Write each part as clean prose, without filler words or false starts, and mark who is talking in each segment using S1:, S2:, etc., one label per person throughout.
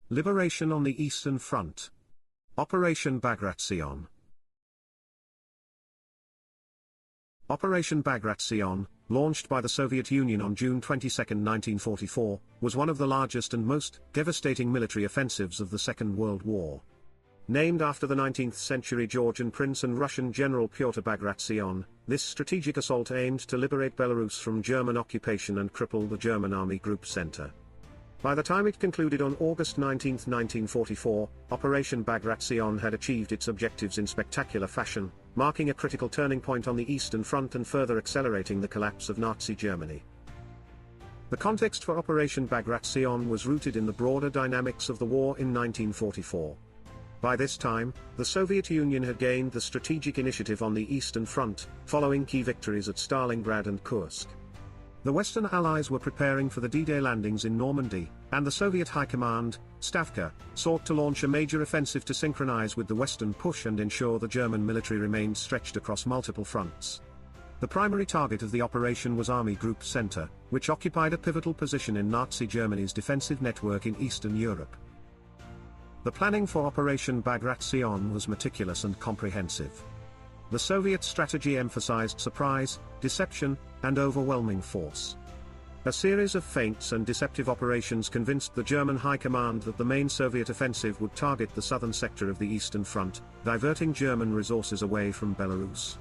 S1: Liberation on the Eastern Front. Operation Bagration. Operation Bagration, launched by the Soviet Union on June 22, 1944, was one of the largest and most devastating military offensives of the Second World War. Named after the 19th-century Georgian prince and Russian general Pyotr Bagration, this strategic assault aimed to liberate Belarus from German occupation and cripple the German Army Group Center. By the time it concluded on August 19, 1944, Operation Bagration had achieved its objectives in spectacular fashion, marking a critical turning point on the Eastern Front and further accelerating the collapse of Nazi Germany. The context for Operation Bagration was rooted in the broader dynamics of the war in 1944. By this time, the Soviet Union had gained the strategic initiative on the Eastern Front, following key victories at Stalingrad and Kursk. The Western Allies were preparing for the D-Day landings in Normandy, and the Soviet High Command, Stavka, sought to launch a major offensive to synchronize with the Western push and ensure the German military remained stretched across multiple fronts. The primary target of the operation was Army Group Center, which occupied a pivotal position in Nazi Germany's defensive network in Eastern Europe. The planning for Operation Bagration was meticulous and comprehensive. The Soviet strategy emphasized surprise, deception, and overwhelming force. A series of feints and deceptive operations convinced the German High Command that the main Soviet offensive would target the southern sector of the Eastern Front, diverting German resources away from Belarus.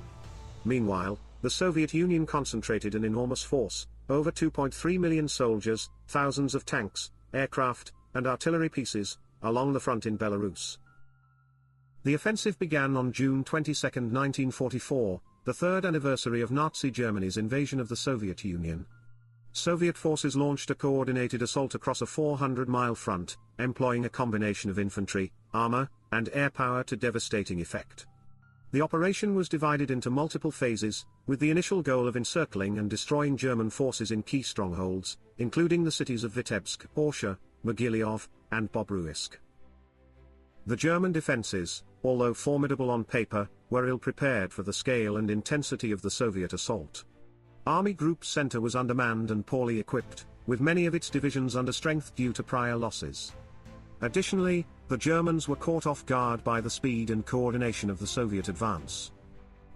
S1: Meanwhile, the Soviet Union concentrated an enormous force, over 2.3 million soldiers, thousands of tanks, aircraft, and artillery pieces, along the front in Belarus. The offensive began on June 22, 1944, the third anniversary of Nazi Germany's invasion of the Soviet Union. Soviet forces launched a coordinated assault across a 400-mile front, employing a combination of infantry, armor, and air power to devastating effect. The operation was divided into multiple phases, with the initial goal of encircling and destroying German forces in key strongholds, including the cities of Vitebsk, Orsha, Mogilev, and Bobruisk. The German defenses, although formidable on paper, were ill-prepared for the scale and intensity of the Soviet assault. Army Group Center was undermanned and poorly equipped, with many of its divisions under strength due to prior losses. Additionally, the Germans were caught off guard by the speed and coordination of the Soviet advance.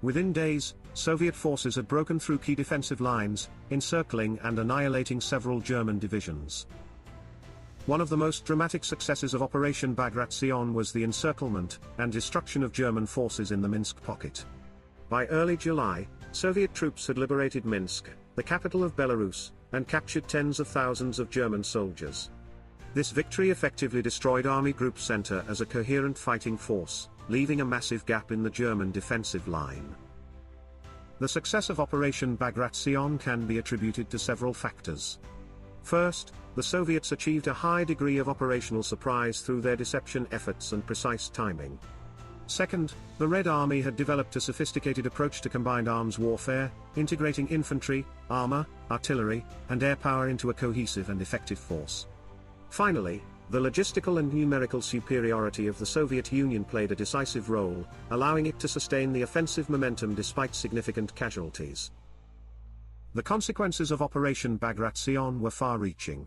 S1: Within days, Soviet forces had broken through key defensive lines, encircling and annihilating several German divisions. One of the most dramatic successes of Operation Bagration was the encirclement and destruction of German forces in the Minsk pocket. By early July, Soviet troops had liberated Minsk, the capital of Belarus, and captured tens of thousands of German soldiers. This victory effectively destroyed Army Group Center as a coherent fighting force, leaving a massive gap in the German defensive line. The success of Operation Bagration can be attributed to several factors. First, the Soviets achieved a high degree of operational surprise through their deception efforts and precise timing. Second, the Red Army had developed a sophisticated approach to combined arms warfare, integrating infantry, armor, artillery, and air power into a cohesive and effective force. Finally, the logistical and numerical superiority of the Soviet Union played a decisive role, allowing it to sustain the offensive momentum despite significant casualties. The consequences of Operation Bagration were far-reaching.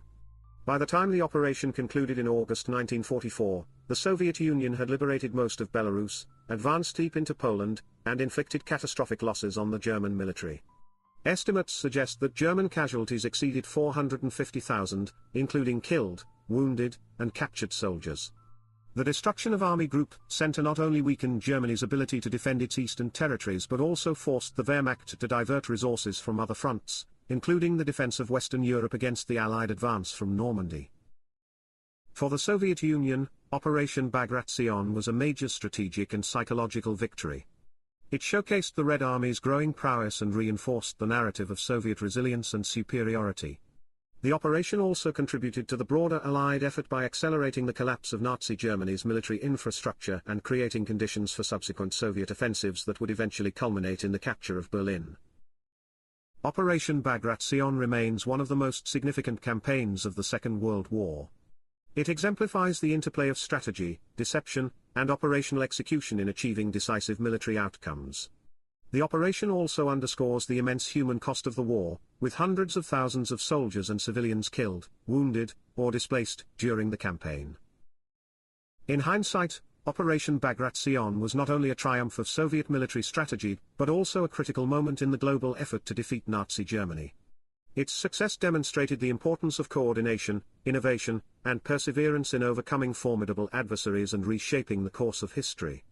S1: By the time the operation concluded in August 1944, the Soviet Union had liberated most of Belarus, advanced deep into Poland, and inflicted catastrophic losses on the German military. Estimates suggest that German casualties exceeded 450,000, including killed, wounded, and captured soldiers. The destruction of Army Group Center not only weakened Germany's ability to defend its eastern territories but also forced the Wehrmacht to divert resources from other fronts, including the defense of Western Europe against the Allied advance from Normandy. For the Soviet Union, Operation Bagration was a major strategic and psychological victory. It showcased the Red Army's growing prowess and reinforced the narrative of Soviet resilience and superiority. The operation also contributed to the broader Allied effort by accelerating the collapse of Nazi Germany's military infrastructure and creating conditions for subsequent Soviet offensives that would eventually culminate in the capture of Berlin. Operation Bagration remains one of the most significant campaigns of the Second World War. It exemplifies the interplay of strategy, deception, and operational execution in achieving decisive military outcomes. The operation also underscores the immense human cost of the war, with hundreds of thousands of soldiers and civilians killed, wounded, or displaced during the campaign. In hindsight, Operation Bagration was not only a triumph of Soviet military strategy, but also a critical moment in the global effort to defeat Nazi Germany. Its success demonstrated the importance of coordination, innovation, and perseverance in overcoming formidable adversaries and reshaping the course of history.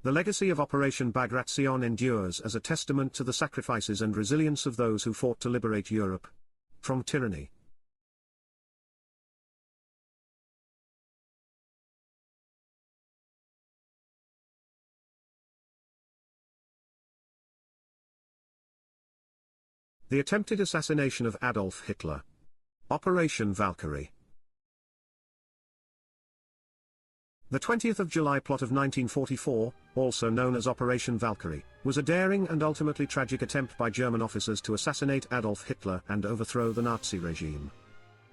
S1: The legacy of Operation Bagration endures as a testament to the sacrifices and resilience of those who fought to liberate Europe from tyranny. The attempted assassination of Adolf Hitler. Operation Valkyrie. The 20th of July plot of 1944, also known as Operation Valkyrie, was a daring and ultimately tragic attempt by German officers to assassinate Adolf Hitler and overthrow the Nazi regime.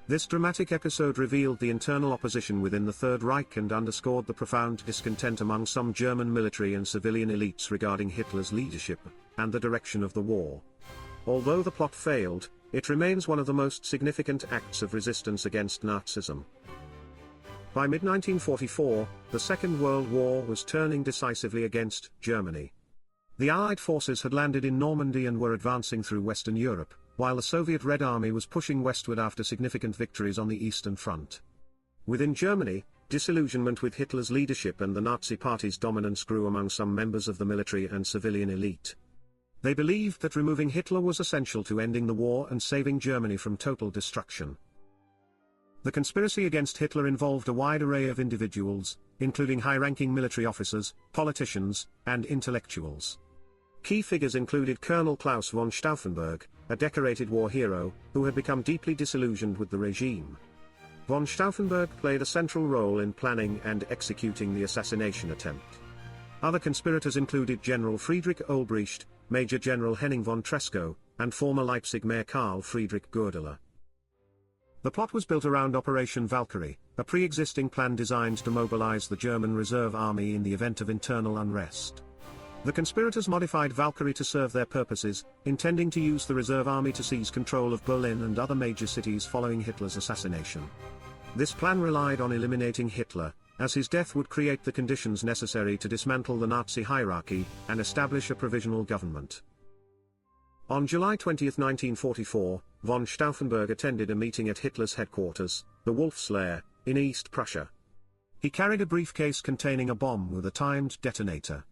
S1: This dramatic episode revealed the internal opposition within the Third Reich and underscored the profound discontent among some German military and civilian elites regarding Hitler's leadership and the direction of the war. Although the plot failed, it remains one of the most significant acts of resistance against Nazism. By mid-1944, the Second World War was turning decisively against Germany. The Allied forces had landed in Normandy and were advancing through Western Europe, while the Soviet Red Army was pushing westward after significant victories on the Eastern Front. Within Germany, disillusionment with Hitler's leadership and the Nazi Party's dominance grew among some members of the military and civilian elite. They believed that removing Hitler was essential to ending the war and saving Germany from total destruction. The conspiracy against Hitler involved a wide array of individuals, including high-ranking military officers, politicians, and intellectuals. Key figures included Colonel Klaus von Stauffenberg, a decorated war hero, who had become deeply disillusioned with the regime. Von Stauffenberg played a central role in planning and executing the assassination attempt. Other conspirators included General Friedrich Olbricht, Major General Henning von Tresckow, and former Leipzig Mayor Karl Friedrich Goerdeler. The plot was built around Operation Valkyrie, a pre-existing plan designed to mobilize the German Reserve Army in the event of internal unrest. The conspirators modified Valkyrie to serve their purposes, intending to use the Reserve Army to seize control of Berlin and other major cities following Hitler's assassination. This plan relied on eliminating Hitler, as his death would create the conditions necessary to dismantle the Nazi hierarchy and establish a provisional government. On July 20, 1944, von Stauffenberg attended a meeting at Hitler's headquarters, the Wolf's Lair, in East Prussia. He carried a briefcase containing a bomb with a timed detonator.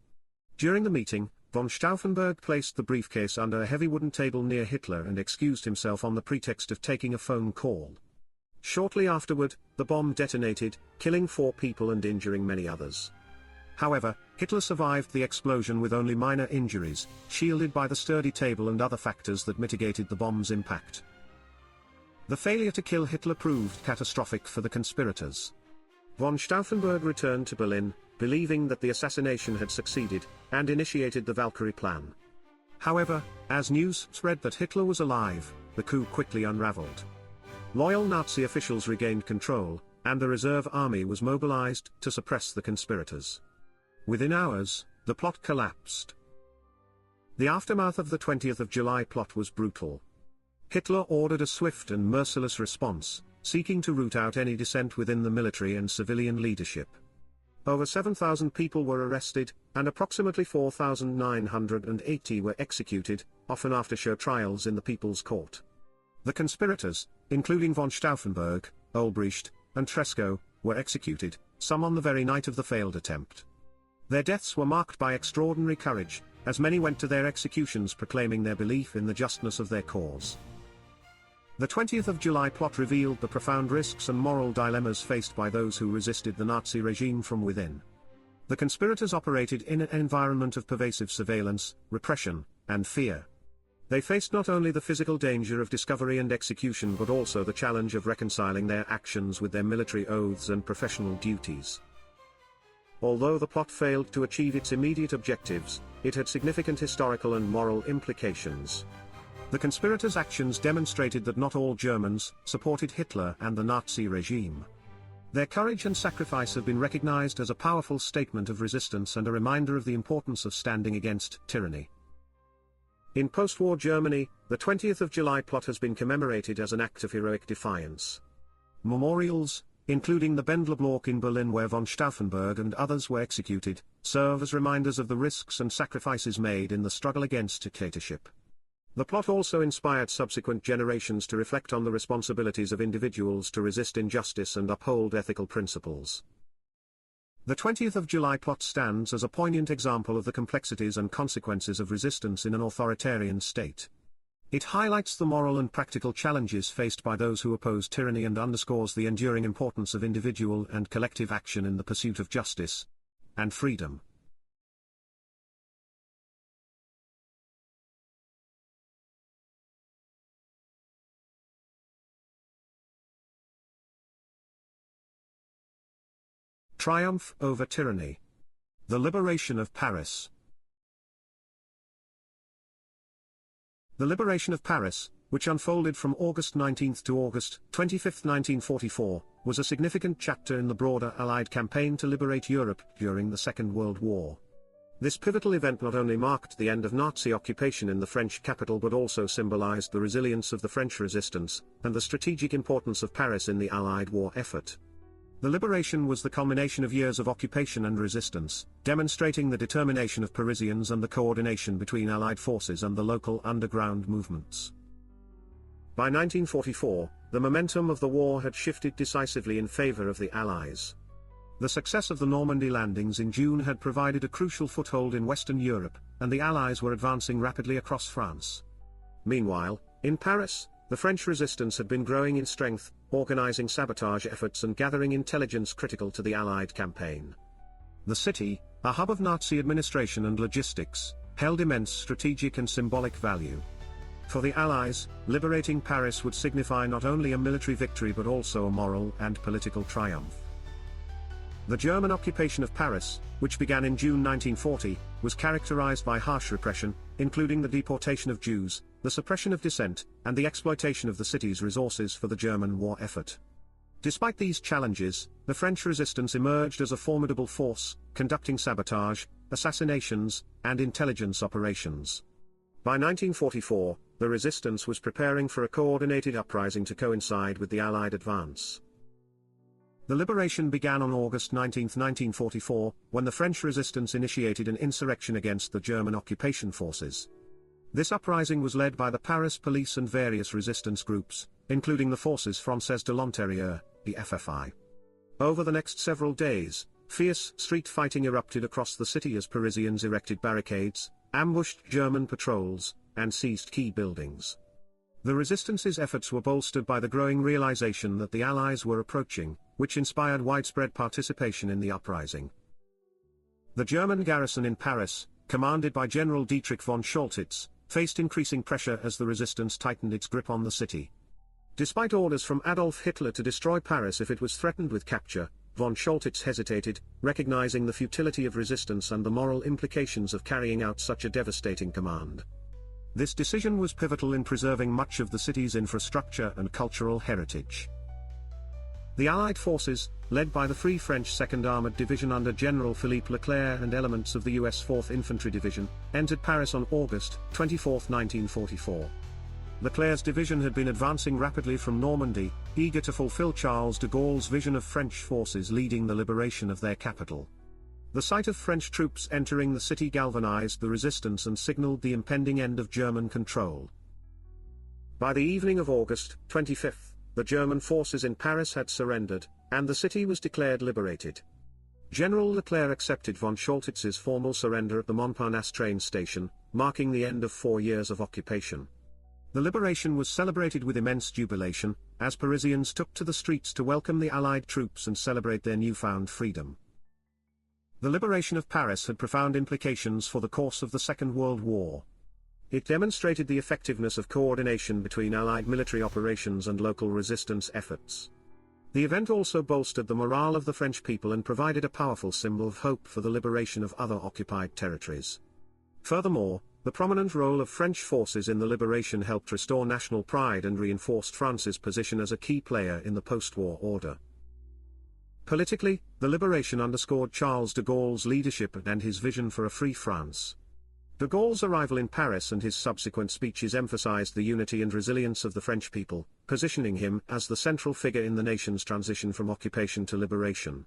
S1: During the meeting, von Stauffenberg placed the briefcase under a heavy wooden table near Hitler and excused himself on the pretext of taking a phone call. Shortly afterward, the bomb detonated, killing 4 people and injuring many others. However, Hitler survived the explosion with only minor injuries, shielded by the sturdy table and other factors that mitigated the bomb's impact. The failure to kill Hitler proved catastrophic for the conspirators. Von Stauffenberg returned to Berlin, believing that the assassination had succeeded, and initiated the Valkyrie plan. However, as news spread that Hitler was alive, the coup quickly unraveled. Loyal Nazi officials regained control, and the Reserve Army was mobilized to suppress the conspirators. Within hours, the plot collapsed. The aftermath of the 20th of July plot was brutal. Hitler ordered a swift and merciless response, seeking to root out any dissent within the military and civilian leadership. Over 7,000 people were arrested, and approximately 4,980 were executed, often after show trials in the People's Court. The conspirators, including von Stauffenberg, Olbricht, and Tresckow, were executed, some on the very night of the failed attempt. Their deaths were marked by extraordinary courage, as many went to their executions proclaiming their belief in the justness of their cause. The 20th of July plot revealed the profound risks and moral dilemmas faced by those who resisted the Nazi regime from within. The conspirators operated in an environment of pervasive surveillance, repression, and fear. They faced not only the physical danger of discovery and execution but also the challenge of reconciling their actions with their military oaths and professional duties. Although the plot failed to achieve its immediate objectives, it had significant historical and moral implications. The conspirators' actions demonstrated that not all Germans supported Hitler and the Nazi regime. Their courage and sacrifice have been recognized as a powerful statement of resistance and a reminder of the importance of standing against tyranny. In post-war Germany, the 20th of July plot has been commemorated as an act of heroic defiance. Memorials, including the Bendlerblock in Berlin where von Stauffenberg and others were executed, serve as reminders of the risks and sacrifices made in the struggle against dictatorship. The plot also inspired subsequent generations to reflect on the responsibilities of individuals to resist injustice and uphold ethical principles. The 20th of July plot stands as a poignant example of the complexities and consequences of resistance in an authoritarian state. It highlights the moral and practical challenges faced by those who oppose tyranny and underscores the enduring importance of individual and collective action in the pursuit of justice and freedom. Triumph over tyranny. The liberation of Paris. The liberation of Paris, which unfolded from August 19 to August 25, 1944, was a significant chapter in the broader Allied campaign to liberate Europe during the Second World War. This pivotal event not only marked the end of Nazi occupation in the French capital but also symbolized the resilience of the French resistance, and the strategic importance of Paris in the Allied war effort. The liberation was the culmination of years of occupation and resistance, demonstrating the determination of Parisians and the coordination between Allied forces and the local underground movements. By 1944, the momentum of the war had shifted decisively in favor of the Allies. The success of the Normandy landings in June had provided a crucial foothold in Western Europe, and the Allies were advancing rapidly across France. Meanwhile, in Paris, the French resistance had been growing in strength, organizing sabotage efforts and gathering intelligence critical to the Allied campaign. The city, a hub of Nazi administration and logistics, held immense strategic and symbolic value. For the Allies, liberating Paris would signify not only a military victory but also a moral and political triumph. The German occupation of Paris, which began in June 1940, was characterized by harsh repression, including the deportation of Jews, the suppression of dissent, and the exploitation of the city's resources for the German war effort. Despite these challenges, the French resistance emerged as a formidable force, conducting sabotage, assassinations, and intelligence operations. By 1944, the resistance was preparing for a coordinated uprising to coincide with the Allied advance. The liberation began on August 19, 1944, when the French resistance initiated an insurrection against the German occupation forces. This uprising was led by the Paris police and various resistance groups, including the Forces Françaises de l'Intérieur, the FFI. Over the next several days, fierce street fighting erupted across the city as Parisians erected barricades, ambushed German patrols, and seized key buildings. The resistance's efforts were bolstered by the growing realization that the Allies were approaching, which inspired widespread participation in the uprising. The German garrison in Paris, commanded by General Dietrich von Choltitz, faced increasing pressure as the resistance tightened its grip on the city. Despite orders from Adolf Hitler to destroy Paris if it was threatened with capture, von Choltitz hesitated, recognizing the futility of resistance and the moral implications of carrying out such a devastating command. This decision was pivotal in preserving much of the city's infrastructure and cultural heritage. The Allied forces, led by the Free French 2nd Armored Division under General Philippe Leclerc and elements of the U.S. 4th Infantry Division, entered Paris on August 24, 1944. Leclerc's division had been advancing rapidly from Normandy, eager to fulfill Charles de Gaulle's vision of French forces leading the liberation of their capital. The sight of French troops entering the city galvanized the resistance and signaled the impending end of German control. By the evening of August 25, the German forces in Paris had surrendered, and the city was declared liberated. General Leclerc accepted von Choltitz's formal surrender at the Montparnasse train station, marking the end of 4 years of occupation. The liberation was celebrated with immense jubilation, as Parisians took to the streets to welcome the Allied troops and celebrate their newfound freedom. The liberation of Paris had profound implications for the course of the Second World War. It demonstrated the effectiveness of coordination between Allied military operations and local resistance efforts. The event also bolstered the morale of the French people and provided a powerful symbol of hope for the liberation of other occupied territories. Furthermore, the prominent role of French forces in the liberation helped restore national pride and reinforced France's position as a key player in the post-war order. Politically, the liberation underscored Charles de Gaulle's leadership and his vision for a free France. De Gaulle's arrival in Paris and his subsequent speeches emphasized the unity and resilience of the French people, positioning him as the central figure in the nation's transition from occupation to liberation.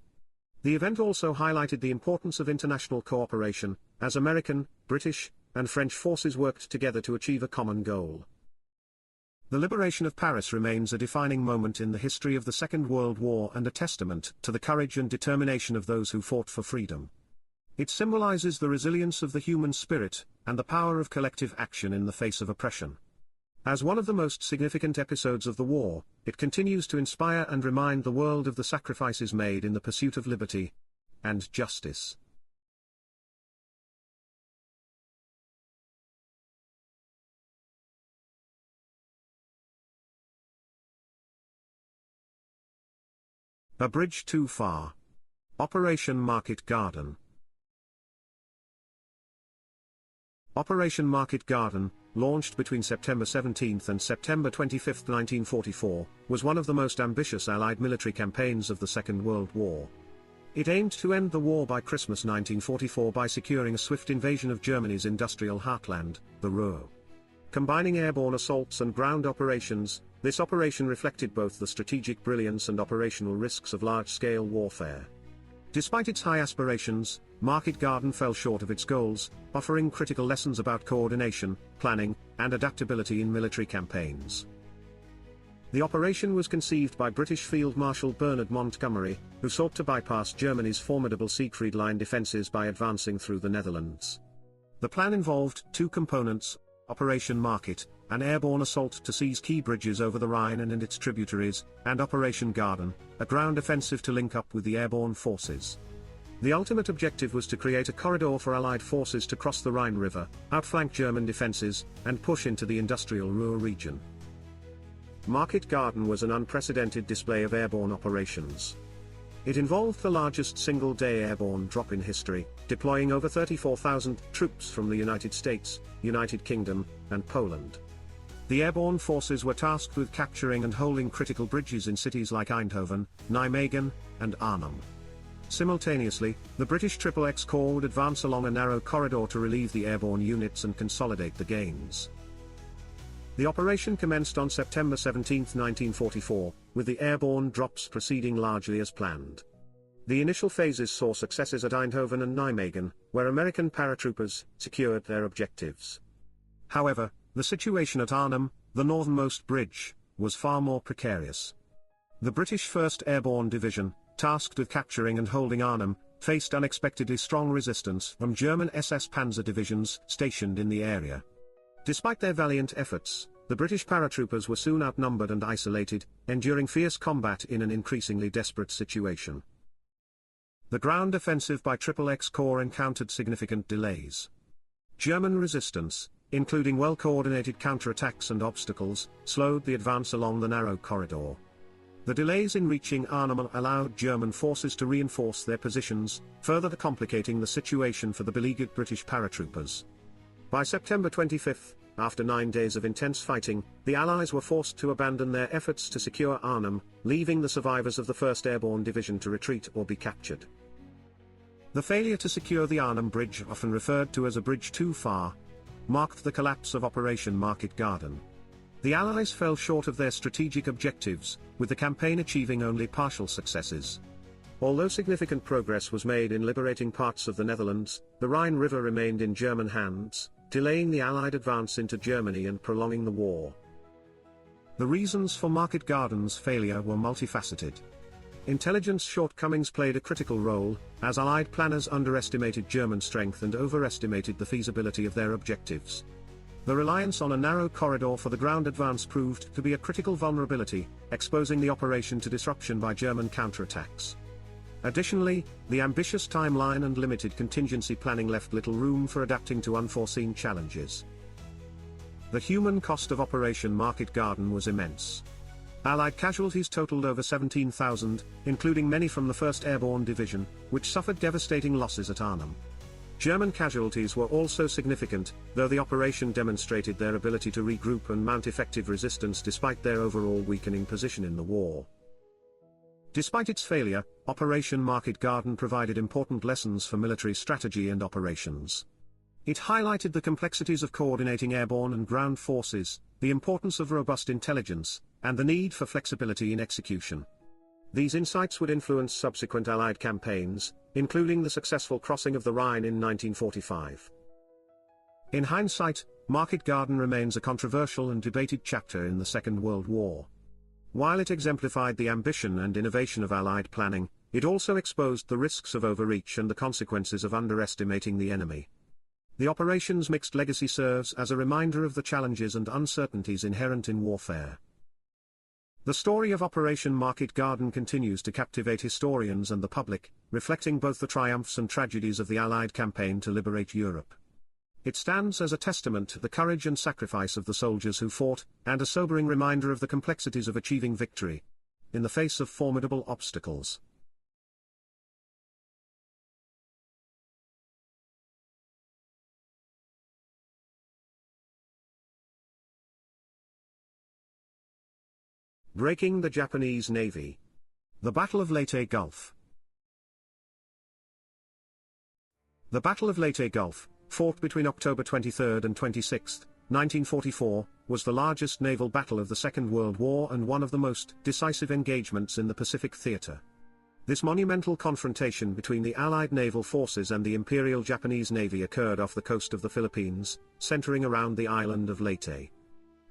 S1: The event also highlighted the importance of international cooperation, as American, British, and French forces worked together to achieve a common goal. The liberation of Paris remains a defining moment in the history of the Second World War and a testament to the courage and determination of those who fought for freedom. It symbolizes the resilience of the human spirit, and the power of collective action in the face of oppression. As one of the most significant episodes of the war, it continues to inspire and remind the world of the sacrifices made in the pursuit of liberty and justice. A bridge too far. Operation Market Garden. Operation Market Garden, launched between September 17 and September 25, 1944, was one of the most ambitious Allied military campaigns of the Second World War. It aimed to end the war by Christmas 1944 by securing a swift invasion of Germany's industrial heartland, the Ruhr. Combining airborne assaults and ground operations, this operation reflected both the strategic brilliance and operational risks of large-scale warfare. Despite its high aspirations, Market Garden fell short of its goals, offering critical lessons about coordination, planning, and adaptability in military campaigns. The operation was conceived by British Field Marshal Bernard Montgomery, who sought to bypass Germany's formidable Siegfried Line defences by advancing through the Netherlands. The plan involved two components: Operation Market, an airborne assault to seize key bridges over the Rhine and its tributaries, and Operation Garden, a ground offensive to link up with the airborne forces. The ultimate objective was to create a corridor for Allied forces to cross the Rhine River, outflank German defences, and push into the industrial Ruhr region. Market Garden was an unprecedented display of airborne operations. It involved the largest single-day airborne drop in history, deploying over 34,000 troops from the United States, United Kingdom, and Poland. The airborne forces were tasked with capturing and holding critical bridges in cities like Eindhoven, Nijmegen, and Arnhem. Simultaneously, the British XXX Corps would advance along a narrow corridor to relieve the airborne units and consolidate the gains. The operation commenced on September 17, 1944, with the airborne drops proceeding largely as planned. The initial phases saw successes at Eindhoven and Nijmegen, where American paratroopers secured their objectives. However, the situation at Arnhem, the northernmost bridge, was far more precarious. The British 1st Airborne Division, tasked with capturing and holding Arnhem, faced unexpectedly strong resistance from German SS Panzer divisions stationed in the area. Despite their valiant efforts, the British paratroopers were soon outnumbered and isolated, enduring fierce combat in an increasingly desperate situation. The ground offensive by XXX Corps encountered significant delays. German resistance, including well-coordinated counterattacks and obstacles, slowed the advance along the narrow corridor. The delays in reaching Arnhem allowed German forces to reinforce their positions, further complicating the situation for the beleaguered British paratroopers. By September 25, after 9 days of intense fighting, the Allies were forced to abandon their efforts to secure Arnhem, leaving the survivors of the 1st Airborne Division to retreat or be captured. The failure to secure the Arnhem Bridge, often referred to as a bridge too far, marked the collapse of Operation Market Garden. The Allies fell short of their strategic objectives, with the campaign achieving only partial successes. Although significant progress was made in liberating parts of the Netherlands, the Rhine River remained in German hands, delaying the Allied advance into Germany and prolonging the war. The reasons for Market Garden's failure were multifaceted. Intelligence shortcomings played a critical role, as Allied planners underestimated German strength and overestimated the feasibility of their objectives. The reliance on a narrow corridor for the ground advance proved to be a critical vulnerability, exposing the operation to disruption by German counterattacks. Additionally, the ambitious timeline and limited contingency planning left little room for adapting to unforeseen challenges. The human cost of Operation Market Garden was immense. Allied casualties totaled over 17,000, including many from the 1st Airborne Division, which suffered devastating losses at Arnhem. German casualties were also significant, though the operation demonstrated their ability to regroup and mount effective resistance despite their overall weakening position in the war. Despite its failure, Operation Market Garden provided important lessons for military strategy and operations. It highlighted the complexities of coordinating airborne and ground forces, the importance of robust intelligence, and the need for flexibility in execution. These insights would influence subsequent Allied campaigns, including the successful crossing of the Rhine in 1945. In hindsight, Market Garden remains a controversial and debated chapter in the Second World War. While it exemplified the ambition and innovation of Allied planning, it also exposed the risks of overreach and the consequences of underestimating the enemy. The operation's mixed legacy serves as a reminder of the challenges and uncertainties inherent in warfare. The story of Operation Market Garden continues to captivate historians and the public, reflecting both the triumphs and tragedies of the Allied campaign to liberate Europe. It stands as a testament to the courage and sacrifice of the soldiers who fought, and a sobering reminder of the complexities of achieving victory in the face of formidable obstacles. Breaking the Japanese Navy. The Battle of Leyte Gulf. The Battle of Leyte Gulf, fought between October 23 and 26, 1944, was the largest naval battle of the Second World War and one of the most decisive engagements in the Pacific theater. This monumental confrontation between the Allied naval forces and the Imperial Japanese Navy occurred off the coast of the Philippines, centering around the island of Leyte.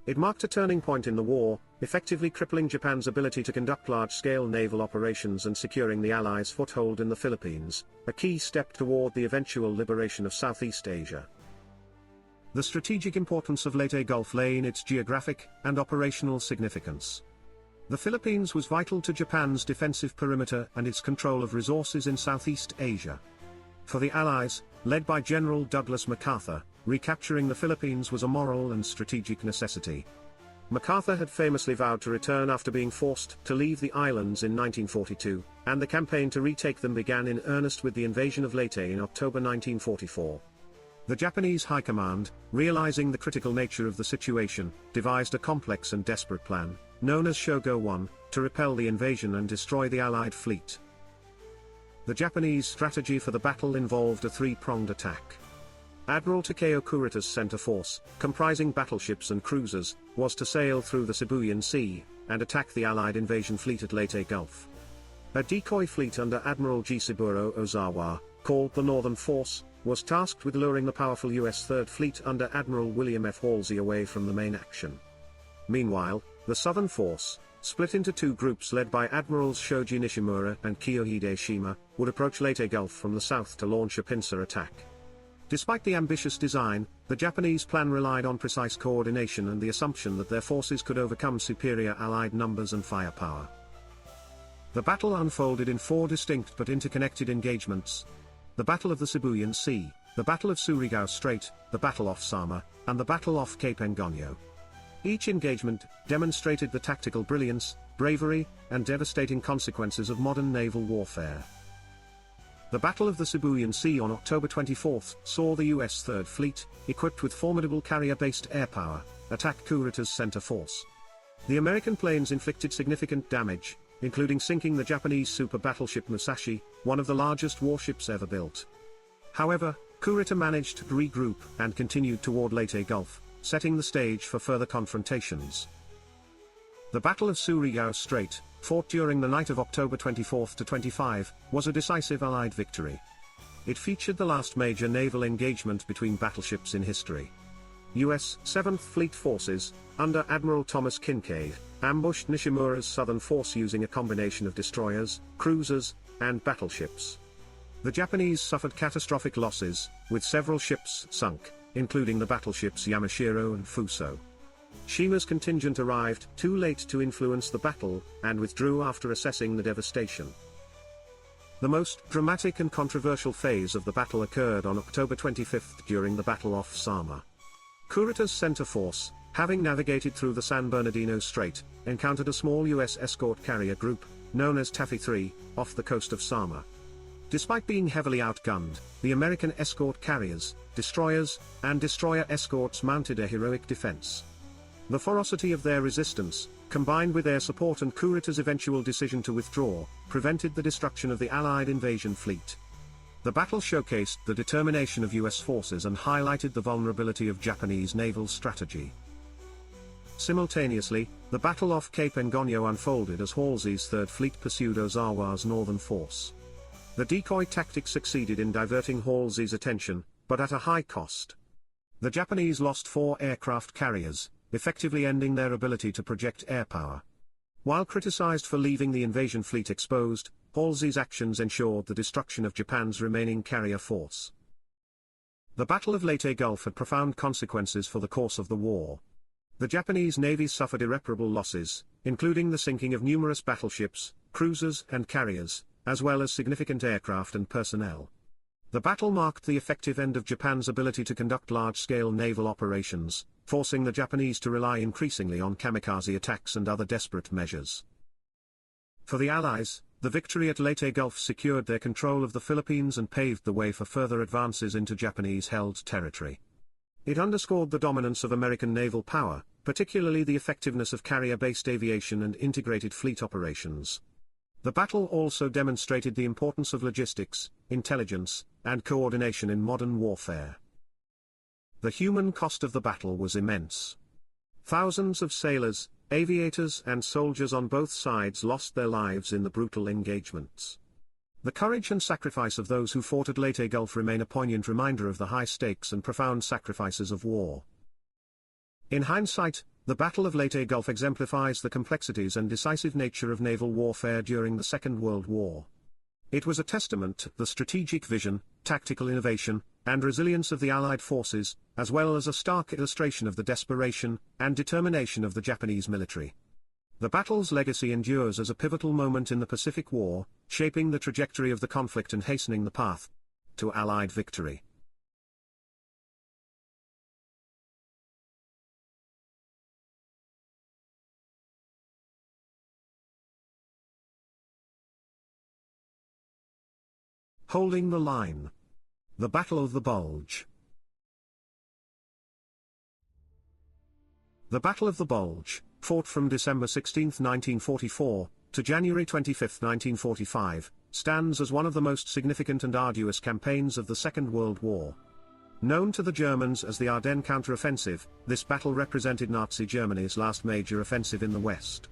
S1: It marked a turning point in the war, effectively crippling Japan's ability to conduct large-scale naval operations and securing the Allies' foothold in the Philippines, a key step toward the eventual liberation of Southeast Asia. The strategic importance of Leyte Gulf lay in its geographic and operational significance. The Philippines was vital to Japan's defensive perimeter and its control of resources in Southeast Asia. For the Allies, led by General Douglas MacArthur, recapturing the Philippines was a moral and strategic necessity. MacArthur had famously vowed to return after being forced to leave the islands in 1942, and the campaign to retake them began in earnest with the invasion of Leyte in October 1944. The Japanese High Command, realizing the critical nature of the situation, devised a complex and desperate plan, known as Shogo 1, to repel the invasion and destroy the Allied fleet. The Japanese strategy for the battle involved a three-pronged attack. Admiral Takeo Kurita's center force, comprising battleships and cruisers, was to sail through the Sibuyan Sea, and attack the Allied invasion fleet at Leyte Gulf. A decoy fleet under Admiral Jisiburo Ozawa, called the Northern Force, was tasked with luring the powerful U.S. Third Fleet under Admiral William F. Halsey away from the main action. Meanwhile, the Southern Force, split into two groups led by Admirals Shoji Nishimura and Kiyohide Shima, would approach Leyte Gulf from the south to launch a pincer attack. Despite the ambitious design, the Japanese plan relied on precise coordination and the assumption that their forces could overcome superior Allied numbers and firepower. The battle unfolded in four distinct but interconnected engagements: the Battle of the Sibuyan Sea, the Battle of Surigao Strait, the Battle off Sama, and the Battle off Cape Engano. Each engagement demonstrated the tactical brilliance, bravery, and devastating consequences of modern naval warfare. The Battle of the Sibuyan Sea on October 24 saw the U.S. Third Fleet, equipped with formidable carrier-based air power, attack Kurita's center force. The American planes inflicted significant damage, including sinking the Japanese super battleship Musashi, one of the largest warships ever built. However, Kurita managed to regroup and continued toward Leyte Gulf, setting the stage for further confrontations. The Battle of Surigao Strait, fought during the night of October 24 to 25, was a decisive Allied victory. It featured the last major naval engagement between battleships in history. U.S. 7th Fleet forces, under Admiral Thomas Kinkaid, ambushed Nishimura's Southern Force using a combination of destroyers, cruisers, and battleships. The Japanese suffered catastrophic losses, with several ships sunk, including the battleships Yamashiro and Fuso. Shima's contingent arrived too late to influence the battle, and withdrew after assessing the devastation. The most dramatic and controversial phase of the battle occurred on October 25 during the Battle off Sama. Kurita's center force, having navigated through the San Bernardino Strait, encountered a small U.S. escort carrier group, known as Taffy 3, off the coast of Sama. Despite being heavily outgunned, the American escort carriers, destroyers, and destroyer escorts mounted a heroic defense. The ferocity of their resistance, combined with their support and Kurita's eventual decision to withdraw, prevented the destruction of the Allied invasion fleet. The battle showcased the determination of US forces and highlighted the vulnerability of Japanese naval strategy. Simultaneously, the battle off Cape Engano unfolded as Halsey's Third Fleet pursued Ozawa's northern force. The decoy tactic succeeded in diverting Halsey's attention, but at a high cost. The Japanese lost 4 aircraft carriers, effectively ending their ability to project air power. While criticized for leaving the invasion fleet exposed, Halsey's actions ensured the destruction of Japan's remaining carrier force. The Battle of Leyte Gulf had profound consequences for the course of the war. The Japanese Navy suffered irreparable losses, including the sinking of numerous battleships, cruisers and carriers, as well as significant aircraft and personnel. The battle marked the effective end of Japan's ability to conduct large-scale naval operations, forcing the Japanese to rely increasingly on kamikaze attacks and other desperate measures. For the Allies, the victory at Leyte Gulf secured their control of the Philippines and paved the way for further advances into Japanese-held territory. It underscored the dominance of American naval power, particularly the effectiveness of carrier-based aviation and integrated fleet operations. The battle also demonstrated the importance of logistics, intelligence, and coordination in modern warfare. The human cost of the battle was immense. Thousands of sailors, aviators and soldiers on both sides lost their lives in the brutal engagements. The courage and sacrifice of those who fought at Leyte Gulf remain a poignant reminder of the high stakes and profound sacrifices of war. In hindsight, the Battle of Leyte Gulf exemplifies the complexities and decisive nature of naval warfare during the Second World War. It was a testament to the strategic vision, tactical innovation, and resilience of the Allied forces, as well as a stark illustration of the desperation and determination of the Japanese military. The battle's legacy endures as a pivotal moment in the Pacific War, shaping the trajectory of the conflict and hastening the path to Allied victory. Holding the line. The Battle of the Bulge. The Battle of the Bulge, fought from December 16, 1944, to January 25, 1945, stands as one of the most significant and arduous campaigns of the Second World War. Known to the Germans as the Ardennes counteroffensive, this battle represented Nazi Germany's last major offensive in the West.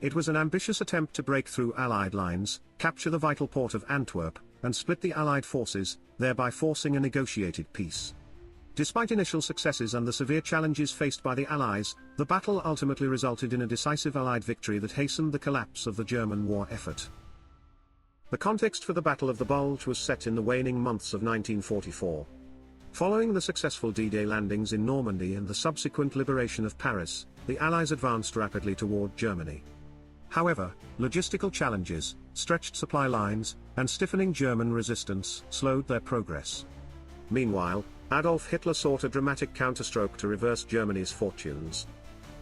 S1: It was an ambitious attempt to break through Allied lines, capture the vital port of Antwerp, and split the Allied forces, thereby forcing a negotiated peace. Despite initial successes and the severe challenges faced by the Allies, the battle ultimately resulted in a decisive Allied victory that hastened the collapse of the German war effort. The context for the Battle of the Bulge was set in the waning months of 1944. Following the successful D-Day landings in Normandy and the subsequent liberation of Paris, the Allies advanced rapidly toward Germany. However, logistical challenges, stretched supply lines, and stiffening German resistance slowed their progress. Meanwhile, Adolf Hitler sought a dramatic counterstroke to reverse Germany's fortunes.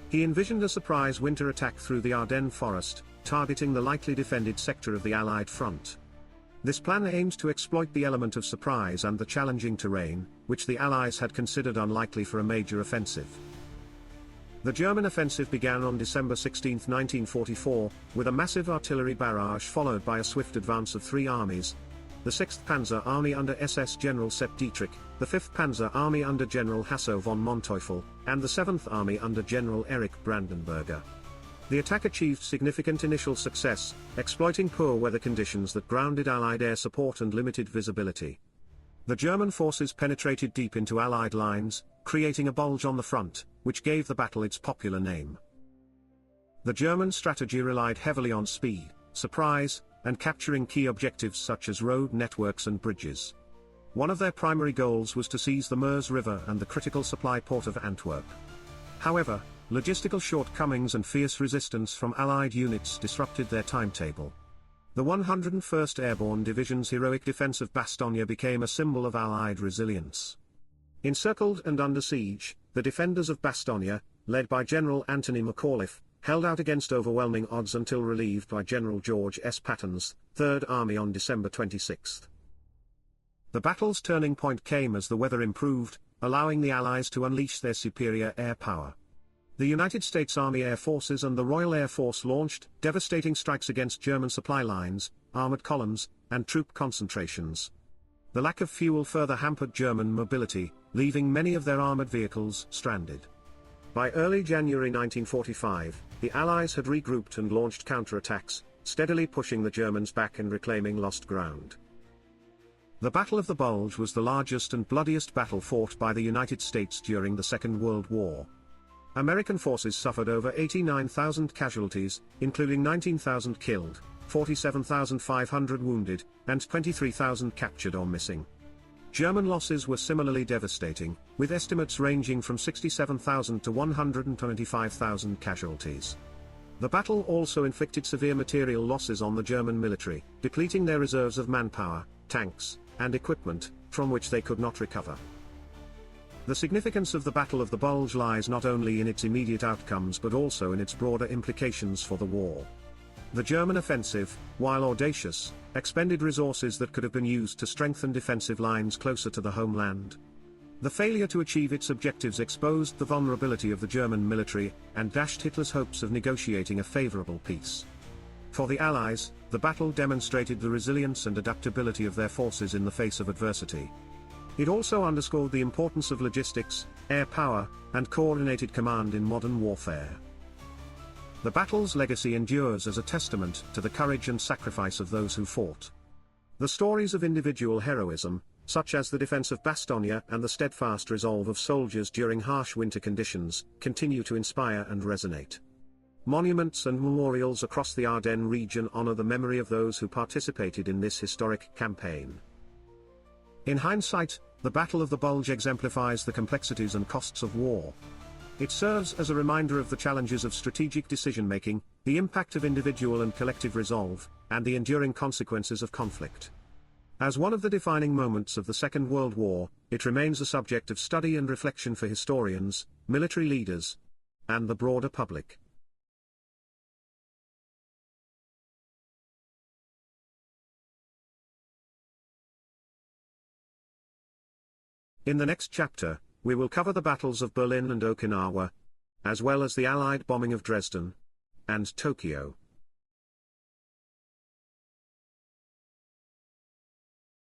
S1: He envisioned a surprise winter attack through the Ardennes forest, targeting the lightly defended sector of the Allied front. This plan aimed to exploit the element of surprise and the challenging terrain, which the Allies had considered unlikely for a major offensive. The German offensive began on December 16, 1944, with a massive artillery barrage followed by a swift advance of 3 armies: the 6th Panzer Army under SS General Sepp Dietrich, the 5th Panzer Army under General Hasso von Manteuffel, and the 7th Army under General Erich Brandenberger. The attack achieved significant initial success, exploiting poor weather conditions that grounded Allied air support and limited visibility. The German forces penetrated deep into Allied lines, creating a bulge on the front, which gave the battle its popular name. The German strategy relied heavily on speed, surprise, and capturing key objectives such as road networks and bridges. One of their primary goals was to seize the Meuse River and the critical supply port of Antwerp. However, logistical shortcomings and fierce resistance from Allied units disrupted their timetable. The 101st Airborne Division's heroic defense of Bastogne became a symbol of Allied resilience. Encircled and under siege, the defenders of Bastogne, led by General Anthony McAuliffe, held out against overwhelming odds until relieved by General George S. Patton's 3rd Army on December 26. The battle's turning point came as the weather improved, allowing the Allies to unleash their superior air power. The United States Army Air Forces and the Royal Air Force launched devastating strikes against German supply lines, armored columns, and troop concentrations. The lack of fuel further hampered German mobility, leaving many of their armored vehicles stranded. By early January 1945, the Allies had regrouped and launched counterattacks, steadily pushing the Germans back and reclaiming lost ground. The Battle of the Bulge was the largest and bloodiest battle fought by the United States during the Second World War. American forces suffered over 89,000 casualties, including 19,000 killed, 47,500 wounded, and 23,000 captured or missing. German losses were similarly devastating, with estimates ranging from 67,000 to 125,000 casualties. The battle also inflicted severe material losses on the German military, depleting their reserves of manpower, tanks, and equipment, from which they could not recover. The significance of the Battle of the Bulge lies not only in its immediate outcomes but also in its broader implications for the war. The German offensive, while audacious, expended resources that could have been used to strengthen defensive lines closer to the homeland. The failure to achieve its objectives exposed the vulnerability of the German military and dashed Hitler's hopes of negotiating a favorable peace. For the Allies, the battle demonstrated the resilience and adaptability of their forces in the face of adversity. It also underscored the importance of logistics, air power, and coordinated command in modern warfare. The battle's legacy endures as a testament to the courage and sacrifice of those who fought. The stories of individual heroism, such as the defense of Bastogne and the steadfast resolve of soldiers during harsh winter conditions, continue to inspire and resonate. Monuments and memorials across the Ardennes region honor the memory of those who participated in this historic campaign. In hindsight, the Battle of the Bulge exemplifies the complexities and costs of war. It serves as a reminder of the challenges of strategic decision-making, the impact of individual and collective resolve, and the enduring consequences of conflict. As one of the defining moments of the Second World War, it remains a subject of study and reflection for historians, military leaders, and the broader public. In the next chapter, we will cover the battles of Berlin and Okinawa, as well as the Allied bombing of Dresden and Tokyo.